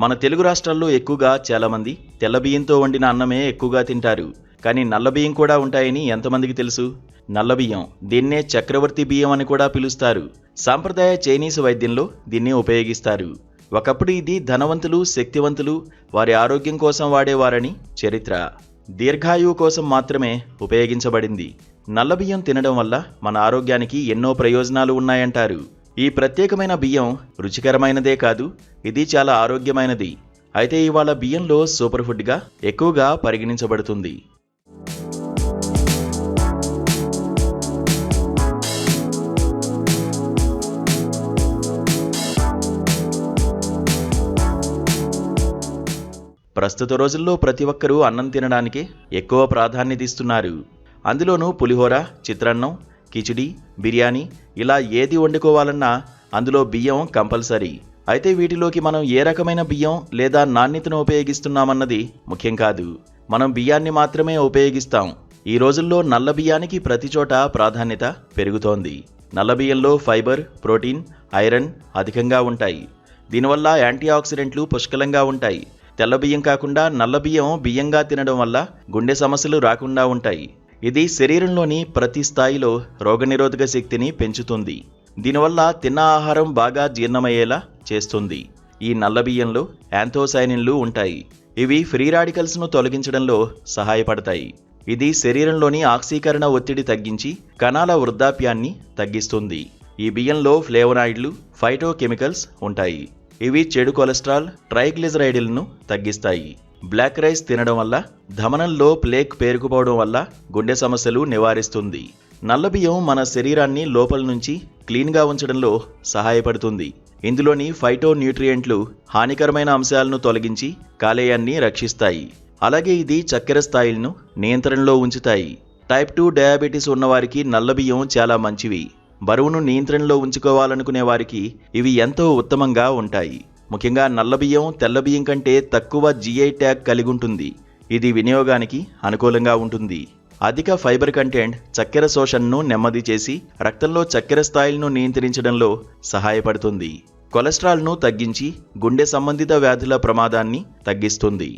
మన తెలుగు రాష్ట్రాల్లో ఎక్కువగా చాలామంది తెల్ల బియ్యంతో వండిన అన్నమే ఎక్కువగా తింటారు. కానీ నల్ల బియ్యం కూడా ఉంటాయని ఎంతమందికి తెలుసు? నల్ల బియ్యం, దీన్నే చక్రవర్తి బియ్యం అని కూడా పిలుస్తారు. సాంప్రదాయ చైనీస్ వైద్యంలో దీన్ని ఉపయోగిస్తారు. ఒకప్పుడు ఇది ధనవంతులు, శక్తివంతులు వారి ఆరోగ్యం కోసం వాడేవారని చరిత్ర. దీర్ఘాయువు కోసం మాత్రమే ఉపయోగించబడింది. నల్ల బియ్యం తినడం వల్ల మన ఆరోగ్యానికి ఎన్నో ప్రయోజనాలు ఉన్నాయంటారు. ఈ ప్రత్యేకమైన బియ్యం రుచికరమైనదే కాదు, ఇది చాలా ఆరోగ్యమైనది. అయితే ఇవాళ బియ్యంలో సూపర్ ఫుడ్గా ఎక్కువగా పరిగణించబడుతుంది. ప్రస్తుత రోజుల్లో ప్రతి ఒక్కరూ అన్నం తినడానికి ఎక్కువ ప్రాధాన్యత ఇస్తున్నారు. అందులోనూ పులిహోర, చిత్రాన్నం, కిచిడి, బిర్యానీ ఇలా ఏది వండుకోవాలన్నా అందులో బియ్యం కంపల్సరీ. అయితే వీటిలోకి మనం ఏ రకమైన బియ్యం లేదా నాణ్యతను ఉపయోగిస్తున్నామన్నది ముఖ్యం కాదు. మనం బియ్యాన్ని మాత్రమే ఉపయోగిస్తాం. ఈ రోజుల్లో నల్ల బియ్యానికి ప్రతి చోట ప్రాధాన్యత పెరుగుతోంది. నల్ల బియ్యంలో ఫైబర్, ప్రోటీన్, ఐరన్ అధికంగా ఉంటాయి. దీనివల్ల యాంటీ ఆక్సిడెంట్లు పుష్కలంగా ఉంటాయి. తెల్ల బియ్యం కాకుండా నల్ల బియ్యం బియ్యంగా తినడం వల్ల గుండె సమస్యలు రాకుండా ఉంటాయి. ఇది శరీరంలోని ప్రతి స్థాయిలో రోగనిరోధక శక్తిని పెంచుతుంది. దీనివల్ల తిన్న ఆహారం బాగా జీర్ణమయ్యేలా చేస్తుంది. ఈ నల్ల బియ్యంలో యాంథోసైనిన్లు ఉంటాయి. ఇవి ఫ్రీ రాడికల్స్ను తొలగించడంలో సహాయపడతాయి. ఇది శరీరంలోని ఆక్సీకరణ ఒత్తిడి తగ్గించి కణాల వృద్ధాప్యాన్ని తగ్గిస్తుంది. ఈ బియ్యంలో ఫ్లేవనాయిడ్లు, ఫైటోకెమికల్స్ ఉంటాయి. ఇవి చెడు కొలెస్ట్రాల్, ట్రైగ్లిజరైడ్లను తగ్గిస్తాయి. బ్లాక్ రైస్ తినడం వల్ల ధమనంలో ప్లేక్ పేరుకుపోవడం వల్ల గుండె సమస్యలు నివారిస్తుంది. నల్ల బియ్యం మన శరీరాన్ని లోపల నుంచి క్లీన్గా ఉంచడంలో సహాయపడుతుంది. ఇందులోని ఫైటో న్యూట్రియంట్లు హానికరమైన అంశాలను తొలగించి కాలేయాన్ని రక్షిస్తాయి. అలాగే ఇది చక్కెర స్థాయిలను నియంత్రణలో ఉంచుతాయి. టైప్ 2 డయాబెటీస్ ఉన్నవారికి నల్ల బియ్యం చాలా మంచివి. బరువును నియంత్రణలో ఉంచుకోవాలనుకునే వారికి ఇవి ఎంతో ఉత్తమంగా ఉంటాయి. ముఖ్యంగా నల్ల బియ్యం తెల్ల బియ్యం కంటే తక్కువ GI ట్యాగ్ కలిగి ఉంటుంది. ఇది వినియోగానికి అనుకూలంగా ఉంటుంది. అధిక ఫైబర్ కంటెంట్ చక్కెర శోషణను నెమ్మది చేసి రక్తంలో చక్కెర స్థాయిలను నియంత్రించడంలో సహాయపడుతుంది. కొలెస్ట్రాల్ను తగ్గించి గుండె సంబంధిత వ్యాధుల ప్రమాదాన్ని తగ్గిస్తుంది.